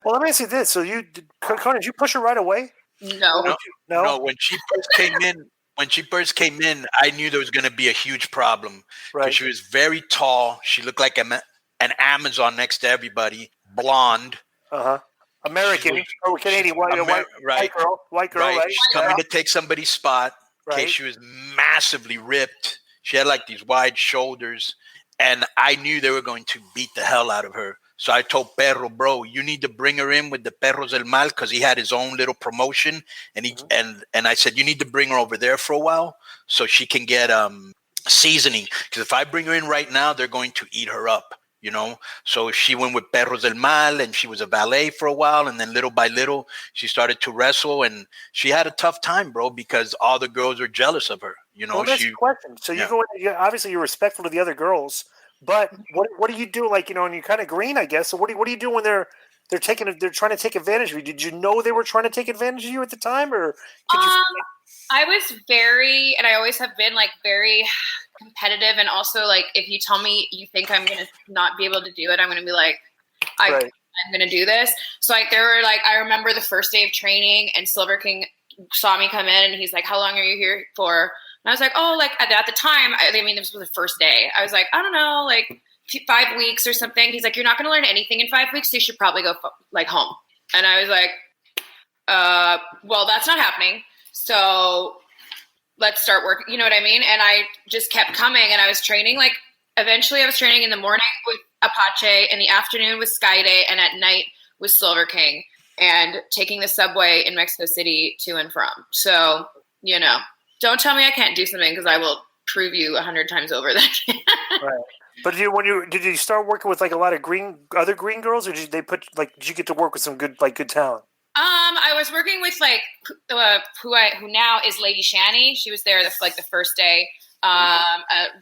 Well, let me ask you this. So Konnan, did you push her right away? No. No. When she first came in, I knew there was going to be a huge problem because she was very tall. She looked like an Amazon next to everybody. Blonde. American or Canadian, white girl, right? She's coming to take somebody's spot. Right. Okay, she was massively ripped. She had like these wide shoulders, and I knew they were going to beat the hell out of her. So I told Perro, bro, you need to bring her in with the Perros del Mal because he had his own little promotion, and and I said you need to bring her over there for a while so she can get seasoning. Because if I bring her in right now, they're going to eat her up. So she went with Perros del Mal, and she was a valet for a while, and then little by little she started to wrestle, and she had a tough time, bro, because all the girls were jealous of her. Well, that's the question. So you go in, obviously you're respectful to the other girls, but what do you do? Like, and you're kind of green, I guess. So what do you do when they're trying to take advantage of you? Did you know they were trying to take advantage of you at the time, or could you? I was and I always have been like very competitive, and also like if you tell me you think I'm gonna not be able to do it, I'm gonna be like, I'm gonna do this. So like there were like I remember the first day of training, and Silver King saw me come in, and he's like, "How long are you here for?" And I was like, "Oh, like at the time, this was the first day. I was like, I don't know, like 5 weeks or something." He's like, "You're not gonna learn anything in 5 weeks, so you should probably go like home." And I was like, "Well, that's not happening. So let's start working." You know what I mean? And I just kept coming, and I was training. Like eventually I was training in the morning with Apache, in the afternoon with Skyday, and at night with Silver King, and taking the subway in Mexico City to and from. So, don't tell me I can't do something, because I will prove you 100 times over that I can. Right. But did you start working with like a lot of other green girls, or did you get to work with some good talent? I was working with like who now is Lady Shani. She was there the first day. A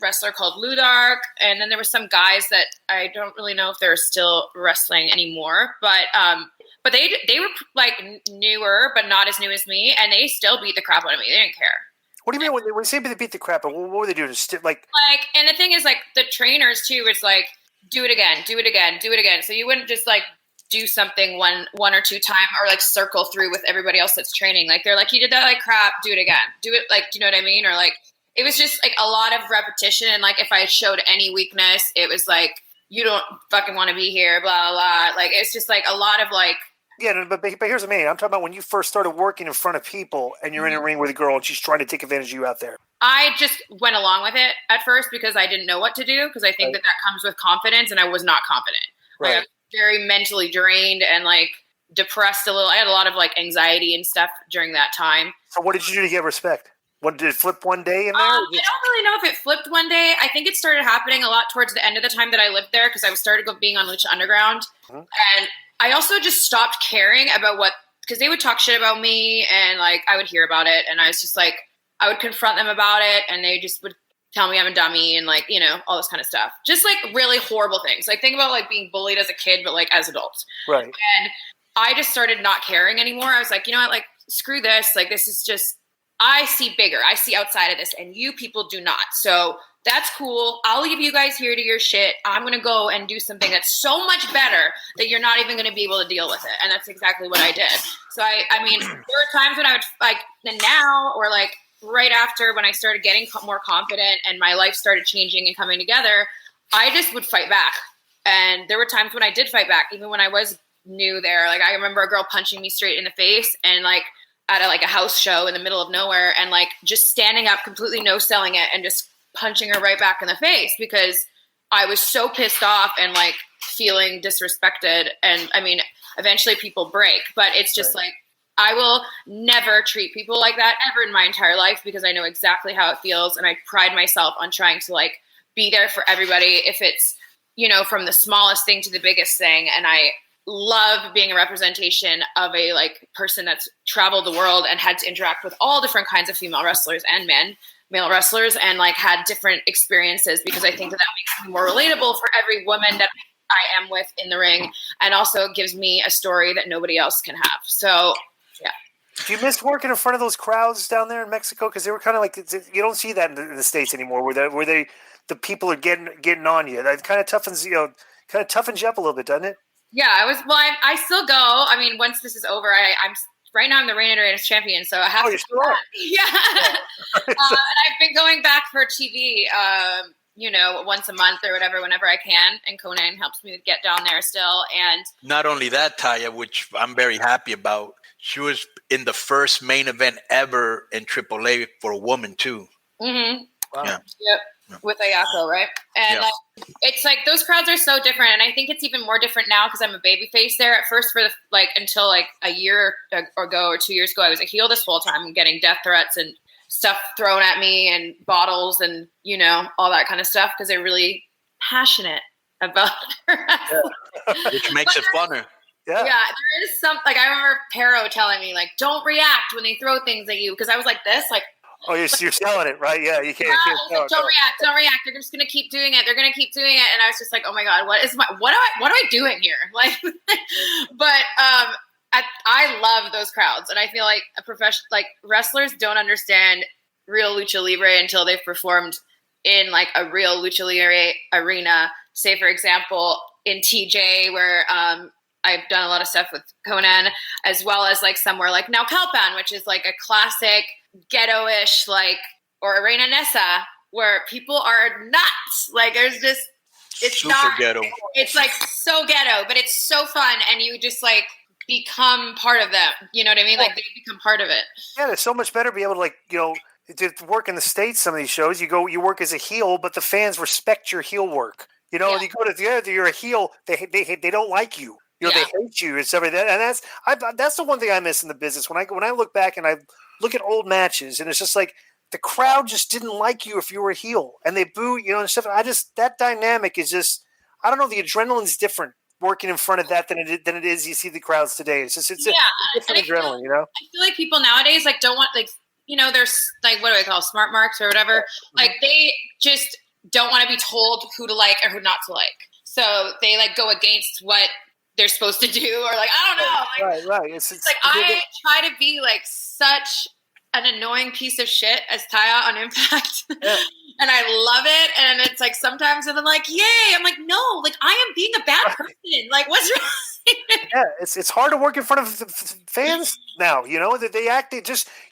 wrestler called Ludark, and then there were some guys that I don't really know if they're still wrestling anymore. But they were like newer, but not as new as me, and they still beat the crap out of me. They didn't care. What do you mean when they say they beat the crap out? What were they doing? And the thing is, like the trainers too, it's like do it again, do it again, do it again. So you wouldn't just like do something one or two times, or like circle through with everybody else that's training. Like they're like, you did that like crap, do it again. Do it like, do you know what I mean? Or like it was just like a lot of repetition, and like if I showed any weakness, it was like, you don't fucking want to be here, blah, blah, blah. Like it's just like a lot of like. Yeah, but here's what I mean. I'm talking about when you first started working in front of people and you're in a ring with a girl and she's trying to take advantage of you out there. I just went along with it at first because I didn't know what to do, because I think that comes with confidence, and I was not confident. Right. Like, I was very mentally drained and like depressed a little. I had a lot of like anxiety and stuff during that time. So what did you do to get respect? Did it flip one day in there? I don't really know if it flipped one day. I think it started happening a lot towards the end of the time that I lived there, because I started being on Lucha Underground. Mm-hmm. And I also just stopped caring about because they would talk shit about me, and like I would hear about it, and I was just like, I would confront them about it, and they just would tell me I'm a dummy and like, all this kind of stuff. Just like really horrible things. Like think about like being bullied as a kid, but like as adults. Right. And I just started not caring anymore. I was like, you know what, like screw this. Like this is just, I see bigger. I see outside of this, and you people do not. So that's cool. I'll leave you guys here to your shit. I'm going to go and do something that's so much better that you're not even going to be able to deal with it. And that's exactly what I did. So I mean, there were times when I would like, and now, or like right after when I started getting more confident and my life started changing and coming together, I just would fight back. And there were times when I did fight back, even when I was new there. Like I remember a girl punching me straight in the face, and like at a house show in the middle of nowhere, and like just standing up, completely no-selling it, and just punching her right back in the face, because I was so pissed off and like feeling disrespected. And I mean, eventually people break, but it's just like, I will never treat people like that ever in my entire life, because I know exactly how it feels. And I pride myself on trying to like be there for everybody, if it's, from the smallest thing to the biggest thing. And I love being a representation of a like person that's traveled the world and had to interact with all different kinds of female wrestlers and male wrestlers, and like had different experiences, because I think that makes me more relatable for every woman that I am with in the ring, and also gives me a story that nobody else can have. So yeah. Do you miss working in front of those crowds down there in Mexico? Because they were kind of like, you don't see that in the States anymore, where the people are getting on you. That kind of toughens you up a little bit, doesn't it? Yeah, I was. Well, I still go. I mean, once this is over, I'm right now. I'm the Reigning Raiders champion, so I have to. You still are? Yeah. And I've been going back for TV. Once a month or whatever, whenever I can. And Konnan helps me get down there still. And not only that, Taya, which I'm very happy about. She was in the first main event ever in AAA for a woman too. Mm-hmm. Wow. Yeah. Yep. With Ayako, right? And it's like those crowds are so different, and I think it's even more different now because I'm a babyface there. At first, until a year ago or 2 years ago, I was a heel this whole time, getting death threats and stuff thrown at me and bottles and all that kind of stuff because they're really passionate about which makes it funner. Yeah, there is some I remember Pero telling me don't react when they throw things at you because I was like this Oh, you're selling it, right? Yeah, you can't. Don't react. They're just gonna keep doing it. And I was just like, oh my god, what am I doing here? But I love those crowds, and I feel like wrestlers don't understand real lucha libre until they've performed in a real lucha libre arena. Say, for example, in TJ, where I've done a lot of stuff with Konnan, as well as somewhere like Naucalpan, which is a classic ghetto-ish, or Reina Nessa, where people are nuts. There's just, it's super not ghetto. It's so ghetto, but it's so fun, and you just become part of them. You know what I mean? They become part of it. Yeah, it's so much better to be able to to work in the States. Some of these shows, you work as a heel, but the fans respect your heel work. And you go to the other, you're a heel. They don't like you. They hate you and stuff like that. And that's the one thing I miss in the business. When I look back and I look at old matches, and it's just the crowd just didn't like you if you were a heel, and they boo, and stuff. That dynamic is just, I don't know. The adrenaline's different working in front of that than it is. You see the crowds today. It's just a different adrenaline. I feel like people nowadays don't want there's what do I call smart marks or whatever. They just don't want to be told who to like or who not to like. So they go against what they're supposed to do, or I don't know. Right. It's I try to be such an annoying piece of shit as Taya on Impact, and I love it. And it's sometimes I'm like, yay! I'm like, no, I am being a bad person. What's wrong? Yeah, it's hard to work in front of the fans now. That they act.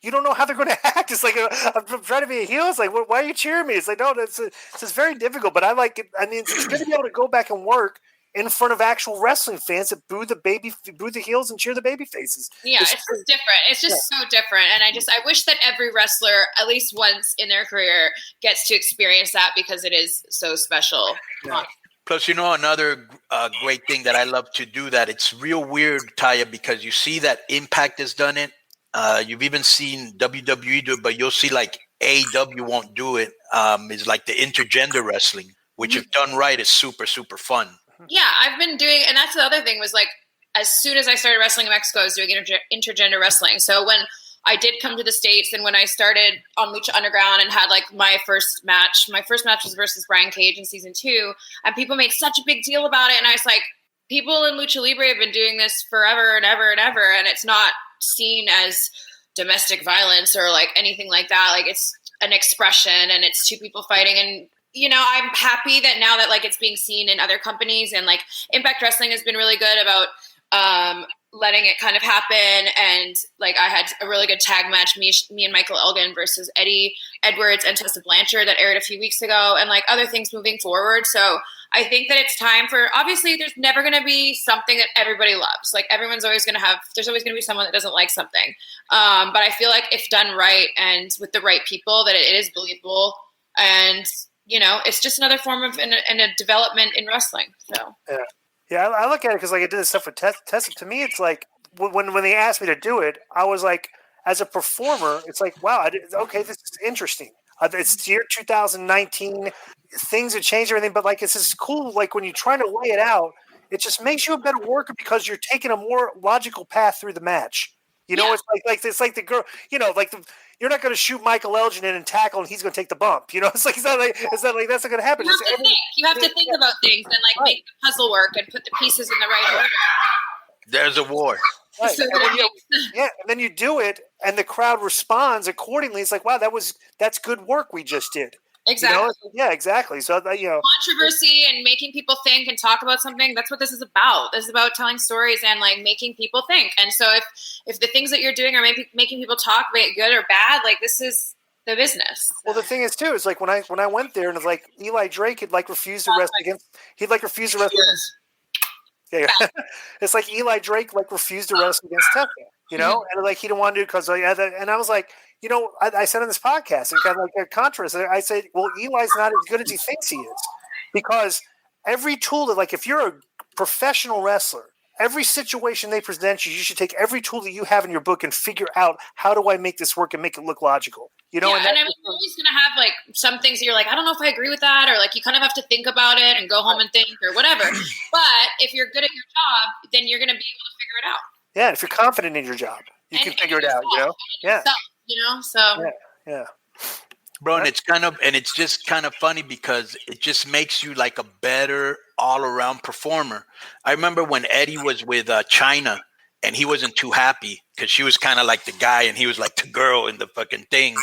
You don't know how they're going to act. It's I'm trying to be a heel. It's why are you cheering me? It's no, it's very difficult. But I like it. I mean, it's good to be able to go back and work in front of actual wrestling fans that boo the heels and cheer the baby faces. Yeah, it's just different. It's just so different. And I wish that every wrestler, at least once in their career, gets to experience that because it is so special. Yeah. Plus, another great thing that I love to do that it's real weird, Taya, because you see that Impact has done it. You've even seen WWE do it, but you'll see AEW won't do it. Is the intergender wrestling, which if done right is super, super fun. Yeah, I've been doing, and that's the other thing was as soon as I started wrestling in Mexico, I was doing intergender wrestling. So when I did come to the States, and when I started on Lucha Underground and had my first match was versus Brian Cage in season 2, and people made such a big deal about it. And I was like, people in Lucha Libre have been doing this forever and ever and ever, and it's not seen as domestic violence or anything like that. It's an expression, and it's two people fighting. And I'm happy that now that it's being seen in other companies, and Impact Wrestling has been really good about letting it kind of happen. And I had a really good tag match, me and Michael Elgin versus Eddie Edwards and Tessa Blanchard that aired a few weeks ago, and other things moving forward. So I think that it's time for, obviously there's never going to be something that everybody loves. There's always going to be someone that doesn't like something. But I feel if done right and with the right people, that it is believable. And it's just another form of a development in wrestling. So yeah, I look at it because I did this stuff with Tessa. To me, it's when they asked me to do it, I was as a performer, it's wow, okay, this is interesting. It's the year 2019, things have changed, everything, but it's just cool. When you're trying to lay it out, it just makes you a better worker because you're taking a more logical path through the match. It's the girl. You're not going to shoot Michael Elgin in and tackle, and he's going to take the bump. It's not that's not going to happen. You have to think about things and make the puzzle work and put the pieces in the right order. There's a war. Right. And then you do it, and the crowd responds accordingly. It's wow, that's good work we just did. Exactly. Yeah, exactly. So controversy and making people think and talk about something. That's what this is about. This is about telling stories and like making people think. And so if the things that you're doing are making people talk, be it good or bad, like this is the business. Well, the thing is too is like when I went there and it's like Eli Drake had like refused to wrestle against. He'd like refused to wrestle. Yeah. It's like Eli Drake like refused to wrestle against Tessa, and like he didn't want to do because and I was like, I said on this podcast and kind of like a contrast. I said, well, Eli's not as good as he thinks he is because every tool that, like, if you're a professional wrestler, every situation they present you, you should take every tool that you have in your book and figure out how do I make this work and make it look logical. And I mean, you're always going to have like some things that you're like, I don't know if I agree with that, or like you kind of have to think about it and go home and think or whatever. But if you're good at your job, then you're going to be able to figure it out. Yeah, if you're confident in your job, you can figure it out. Yeah. So yeah. Bro, and it's just kind of funny because it just makes you like a better all-around performer. I remember when Eddie was with China and he wasn't too happy because she was kind of like the guy and he was like the girl in the fucking thing,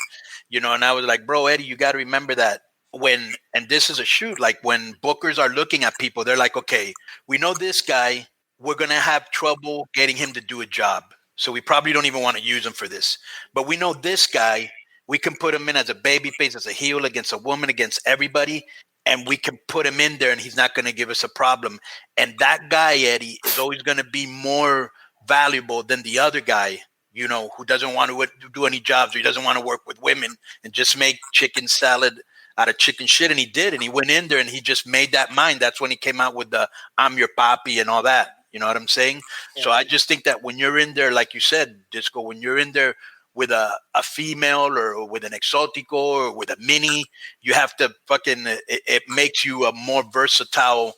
and I was like, bro, Eddie, you got to remember that and this is a shoot, like when bookers are looking at people, they're like, okay, we know this guy, we're going to have trouble getting him to do a job. So we probably don't even want to use him for this. But we know this guy, we can put him in as a babyface, as a heel, against a woman, against everybody, and we can put him in there and he's not going to give us a problem. And that guy, Eddie, is always going to be more valuable than the other guy, who doesn't want to do any jobs, or he doesn't want to work with women and just make chicken salad out of chicken shit. And he did, and he went in there and he just made that mind. That's when he came out with the I'm your papi and all that. You know what I'm saying? Yeah. So I just think that when you're in there, like you said, Disco, when you're in there with a female or with an exotico or with a mini, you have to it makes you a more versatile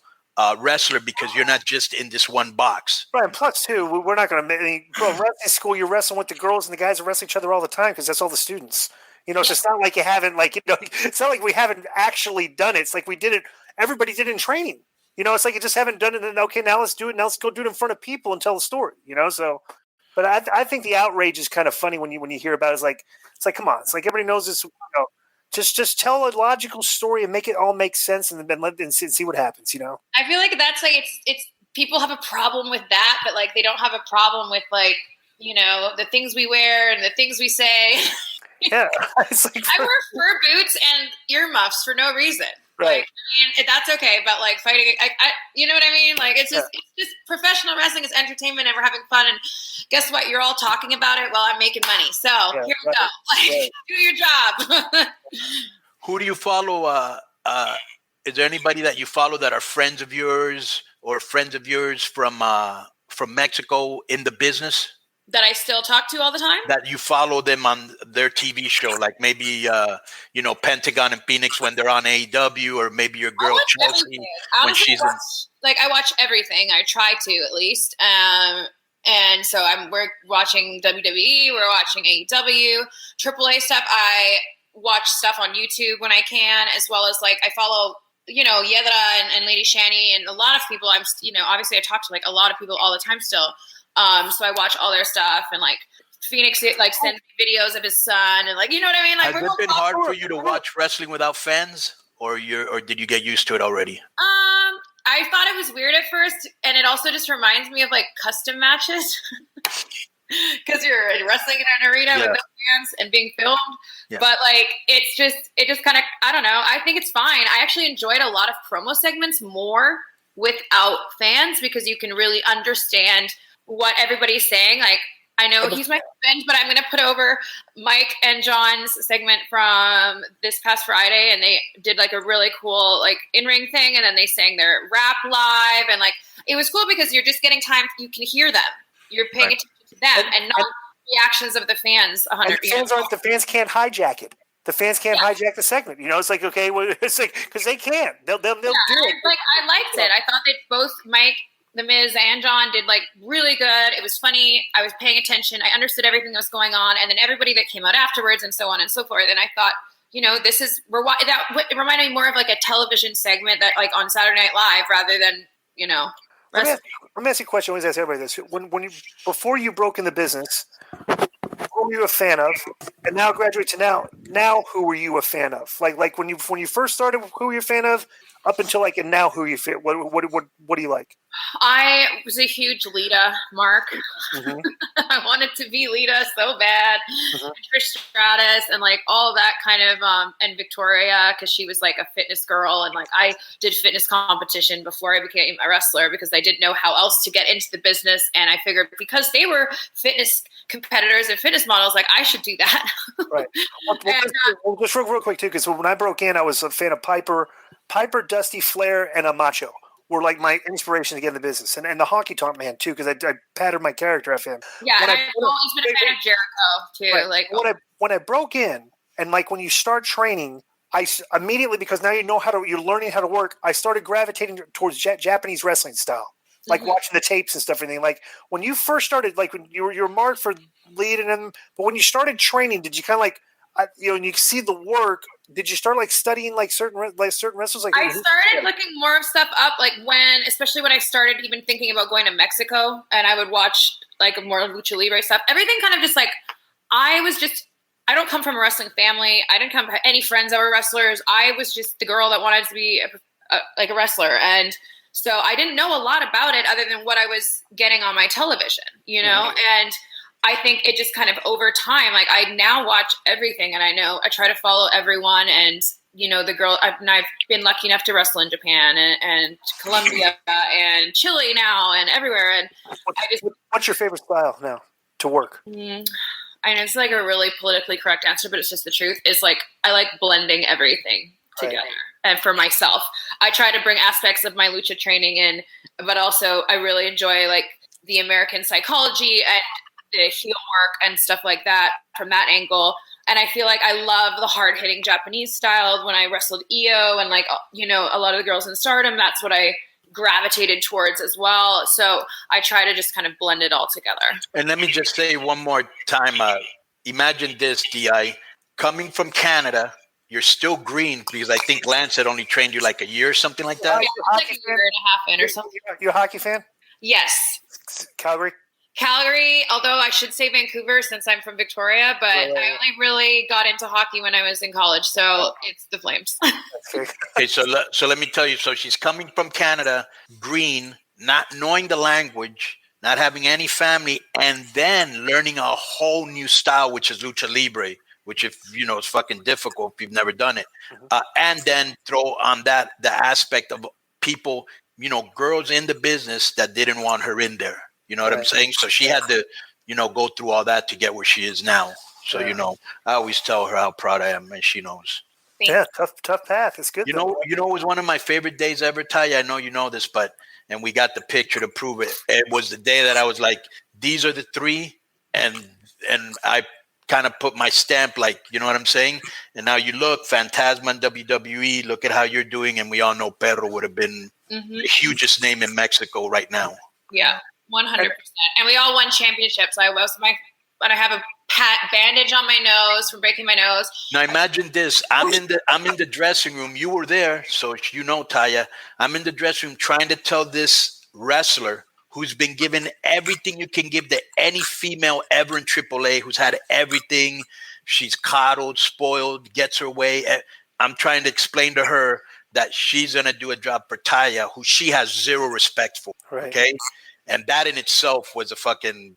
wrestler because you're not just in this one box. Right. And plus, too, we're not going to wrestling school, you're wrestling with the girls and the guys are wrestling each other all the time because that's all the students. So it's not like you haven't, it's not like we haven't actually done it. It's like we did it. Everybody did it in training. It's like you just haven't done it. And okay, now let's do it. Now let's go do it in front of people and tell the story. So, but I think the outrage is kind of funny when you hear about it. It's like come on. It's like everybody knows this. Just tell a logical story and make it all make sense, and then let and see what happens. I feel like that's like it's people have a problem with that, but like they don't have a problem with like the things we wear and the things we say. Yeah, it's like I wear fur boots and earmuffs for no reason. Right. Like, that's okay, but like fighting, I you know what I mean? Like it's just professional wrestling is entertainment, and we're having fun. And guess what? You're all talking about it while I'm making money. So here we go. Like, do your job. Who do you follow? Is there anybody that you follow that are friends of yours or friends of yours from Mexico in the business? That I still talk to all the time? That you follow them on their TV show, like maybe, Pentagon and Phoenix when they're on AEW, or maybe your girl Chelsea when she's in. Like, I watch everything. I try to, at least. And so we're watching WWE, we're watching AEW, AAA stuff. I watch stuff on YouTube when I can, as well as, like, I follow, Yedra and Lady Shani and a lot of people. Obviously I talk to, like, a lot of people all the time still. So I watch all their stuff, and like Phoenix like sends me videos of his son, and like, you know what I mean? Like, has it been hard for you to watch wrestling without fans, or did you get used to it already? I thought it was weird at first, and it also just reminds me of like custom matches because you're wrestling in an arena with no fans and being filmed. Yeah. But like, it just kind of, I don't know. I think it's fine. I actually enjoyed a lot of promo segments more without fans because you can really understand what everybody's saying. Like, I know he's my husband, but I'm going to put over Mike and John's segment from this past Friday, and they did like a really cool like in-ring thing, and then they sang their rap live, and like it was cool because you're just getting time. You can hear them. You're paying attention to them, and not reactions of the fans. The fans can't hijack it. The fans can't hijack the segment. It's like, okay, well, it's like because they can. They'll do it. Like, I liked it. I thought that both Mike, The Miz, and John did like really good. It was funny. I was paying attention. I understood everything that was going on, and then everybody that came out afterwards, and so on and so forth. And I thought, it reminded me more of like a television segment that like on Saturday Night Live rather than Let me ask you a question. I always ask everybody this: before you broke in the business, who were you a fan of, and now graduate to now now, who were you a fan of? Like when you first started, who were you a fan of? Up until like, and now, who are you fan? What do you like? I was a huge Lita, Mark. Mm-hmm. I wanted to be Lita so bad. Mm-hmm. Trish Stratus and like all of that kind of, and Victoria, because she was like a fitness girl. And like I did fitness competition before I became a wrestler because I didn't know how else to get into the business. And I figured because they were fitness competitors and fitness models, like I should do that. Right. Well, just real quick too, because when I broke in, I was a fan of Piper, Dusty, Flair, and a Macho were like my inspiration to get in the business, and the Honky Tonk Man too, because I patterned my character after him. Yeah, and I've always been a fan of Jericho too. Right. Like when I broke in, and like when you start training, I immediately, because now you're learning how to work. I started gravitating towards Japanese wrestling style, like watching the tapes and stuff. Everything like when you first started, like when you were marked for lead, and then but when you started training, did you kind of like and you see the work? Did you start like studying like certain wrestlers? Like I started looking more of stuff up, like especially when I started even thinking about going to Mexico, and I would watch like more Lucha Libre stuff. Everything kind of just like I don't come from a wrestling family. I didn't come from any friends that were wrestlers. I was just the girl that wanted to be like a wrestler, and so I didn't know a lot about it other than what I was getting on my television, and I think it just kind of over time, like I now watch everything, and I try to follow everyone, and the girl I've been lucky enough to wrestle in Japan and Colombia and Chile now and everywhere. And what's your favorite style now to work? I know it's like a really politically correct answer, but it's just the truth. It's like I like blending everything together. Right. And for myself, I try to bring aspects of my lucha training in, but also I really enjoy like the American psychology and the heel work and stuff like that from that angle. And I feel like I love the hard-hitting Japanese style. When I wrestled Io and like, a lot of the girls in Stardom, that's what I gravitated towards as well. So I try to just kind of blend it all together. And let me just say one more time, imagine this, D.I. Coming from Canada, you're still green because I think Lance had only trained you like a year or something like that. Yeah, like a year and a half in or something. You're a hockey fan? Yes. Calgary, although I should say Vancouver since I'm from Victoria, but I only really got into hockey when I was in college, so it's the Flames. Okay, so let me tell you. So she's coming from Canada, green, not knowing the language, not having any family, and then learning a whole new style, which is Lucha Libre, which it's fucking difficult if you've never done it. And then throw on that the aspect of people, girls in the business that didn't want her in there. You know what I'm saying? So she had to, go through all that to get where she is now. So, I always tell her how proud I am, and she knows. Yeah, tough path. It's good. It was one of my favorite days ever, Taya. I know you know this, and we got the picture to prove it. It was the day that I was like, these are the three, and I kind of put my stamp, like, you know what I'm saying? And now you look, Phantasma and WWE, look at how you're doing, and we all know Perro would have been the hugest name in Mexico right now. Yeah. 100%. And we all won championships. I have a bandage on my nose from breaking my nose. Now imagine this. I'm in the dressing room. You were there, so Taya. I'm in the dressing room trying to tell this wrestler who's been given everything you can give to any female ever in AAA, who's had everything. She's coddled, spoiled, gets her way. I'm trying to explain to her that she's going to do a job for Taya, who she has zero respect for. Right. Okay? And that in itself was a fucking,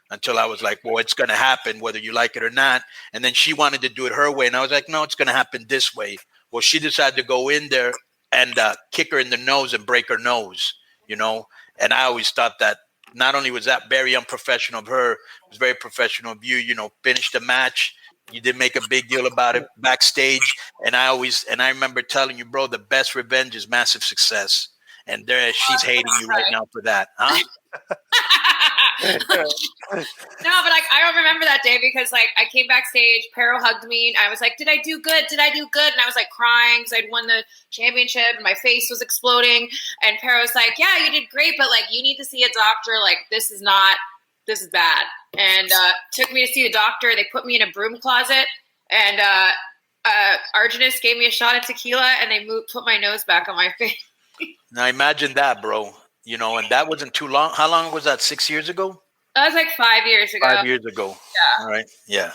until I was like, well, it's going to happen whether you like it or not. And then she wanted to do it her way. And I was like, no, it's going to happen this way. Well, she decided to go in there and kick her in the nose and break her nose, And I always thought that not only was that very unprofessional of her, it was very professional of you, finish the match. You didn't make a big deal about it backstage. And I remember telling you, bro, the best revenge is massive success. And she's hating you right now for that, huh? No, but I remember that day because I came backstage, Perro hugged me, and I was like, "Did I do good? Did I do good?" And I was like crying because I'd won the championship, and my face was exploding. And Perro was like, "Yeah, you did great, but you need to see a doctor. This is bad." And took me to see the doctor. They put me in a broom closet, and Arginus gave me a shot of tequila, and they put my nose back on my face. Now imagine that, bro. And that wasn't too long. How long was that? 6 years ago? That was 5 years ago. 5 years ago. Yeah. All right. Yeah.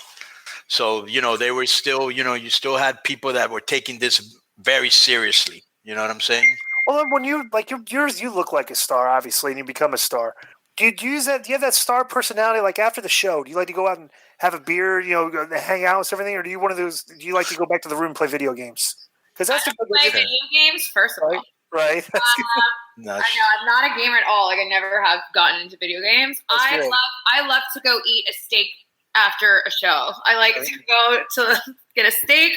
So, they were still, you still had people that were taking this very seriously. You know what I'm saying? Well, when you you look like a star, obviously, and you become a star. Do you use that? Do you have that star personality? Like after the show, do you like to go out and have a beer, go hang out and everything, or do you one of those? Do you like to go back to the room and play video games? Because that's I play video games first of all. Right. I know I'm not a gamer at all. Like I never have gotten into video games. I love to go eat a steak after a show. I like to go to get a steak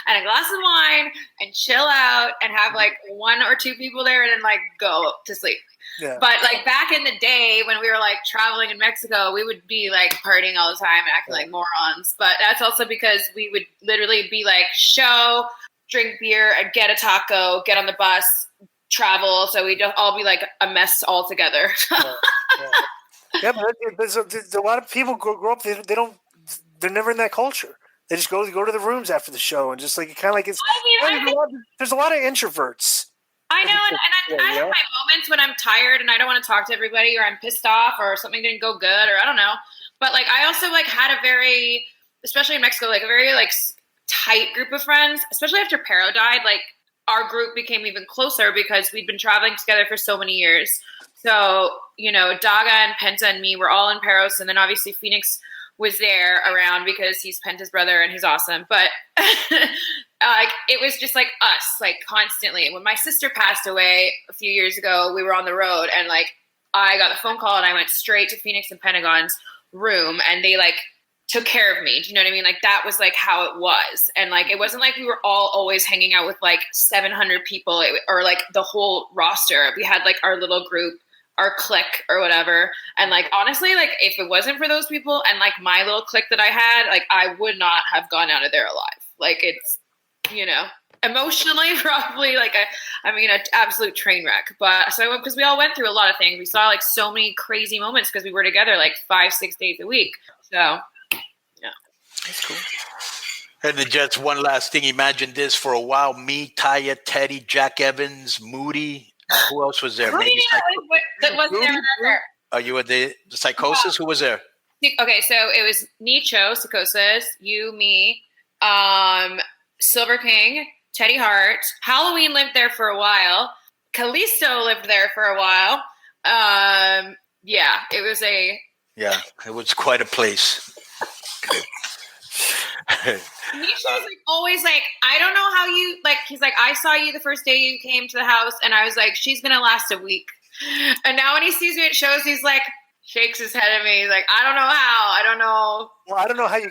and a glass of wine and chill out and have like one or two people there and then like go to sleep. Yeah. But like back in the day when we were like traveling in Mexico, we would be like partying all the time and acting like morons. But that's also because we would literally be like show, drink beer, and get a taco, get on the bus, travel. So we'd all be like a mess all together. Yeah, but there's a lot of people grow up. They're never in that culture. They just go to the rooms after the show and just like kind of like it's. There's a lot of introverts. I know, and I have my moments when I'm tired and I don't want to talk to everybody, or I'm pissed off, or something didn't go good, or I don't know. But like I also like had a very, especially in Mexico, like a very like tight group of friends. Especially after Pero died, like our group became even closer because we'd been traveling together for so many years. So, Daga and Penta and me were all in Peros, and then obviously Phoenix was there around because he's Penta's brother and he's awesome. But it was just like us, like constantly. When my sister passed away a few years ago, we were on the road, and like I got the phone call and I went straight to Phoenix and Pentagon's room, and they like took care of me. Do you know what I mean? Like that was like how it was. And like, it wasn't like we were all always hanging out with like 700 people or like the whole roster. We had like our little group, our clique or whatever. And like, honestly, like if it wasn't for those people and like my little clique that I had, like I would not have gone out of there alive. Like it's, emotionally probably like an absolute train wreck. But so because we all went through a lot of things. We saw like so many crazy moments because we were together like 5-6 days a week. So yeah, that's cool. And then just one last thing. Imagine this: for a while, me, Taya, Teddy, Jack Evans, Moody. Who else was there? Maybe that wasn't there. Are you at the Psychosis? Who was there? Okay, so it was Nicho, Psychosis, you, me, Silver King, Teddy Hart. Halloween lived there for a while. Kalisto lived there for a while. It was quite a place. Nisha's like always like, I don't know how you like, he's like, I saw you the first day you came to the house, and I was like, she's gonna last a week. And now when he sees me at shows, he's like, shakes his head at me. He's like, I don't know how. I don't know. Well, I don't know how you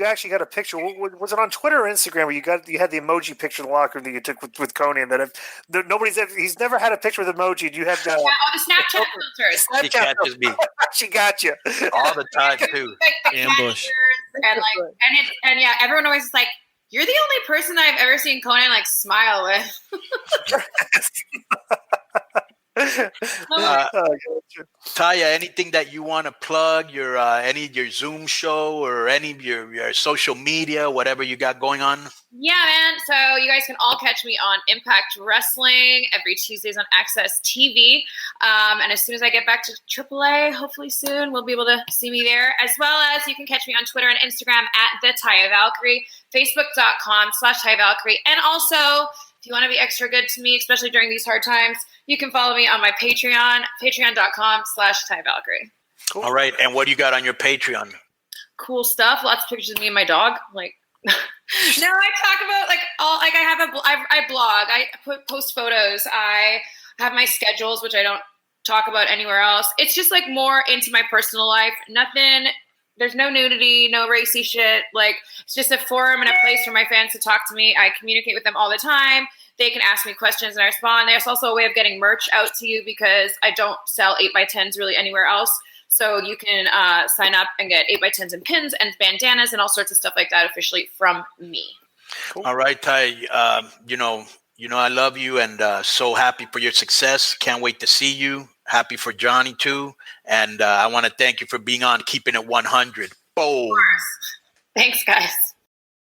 actually got a picture. Was it on Twitter or Instagram where you had the emoji picture in the locker room that you took with Konnan? He's never had a picture with emoji. Do you have the Snapchat filters? She catches me. She got you all the time too. Like ambush. And like and yeah, everyone always is like, you're the only person I've ever seen Konnan like smile with. Taya, anything that you want to plug? Your Zoom show or any of your social media, whatever you got going on? Yeah, man. So you guys can all catch me on Impact Wrestling every Tuesdays on Access TV. And as soon as I get back to AAA, hopefully soon, we'll be able to see me there. As well as you can catch me on Twitter and Instagram at the Taya Valkyrie, Facebook.com/Taya Valkyrie. And also, if you want to be extra good to me, especially during these hard times, you can follow me on my Patreon, patreon.com/Taya Valkyrie. Cool. All right. And what do you got on your Patreon? Cool stuff. Lots of pictures of me and my dog. Like, no, I talk about like all, like I blog, I post photos. I have my schedules, which I don't talk about anywhere else. It's just like more into my personal life. Nothing, there's no nudity, no racy shit. Like, it's just a forum and a place for my fans to talk to me. I communicate with them all the time. They can ask me questions and I respond. There's also a way of getting merch out to you because I don't sell 8x10s really anywhere else. So you can sign up and get 8x10s and pins and bandanas and all sorts of stuff like that officially from me. Cool. All right, Ty. You know I love you and so happy for your success. Can't wait to see you. Happy for Johnny too. And I want to thank you for being on, keeping it 100. Boom. Thanks, guys.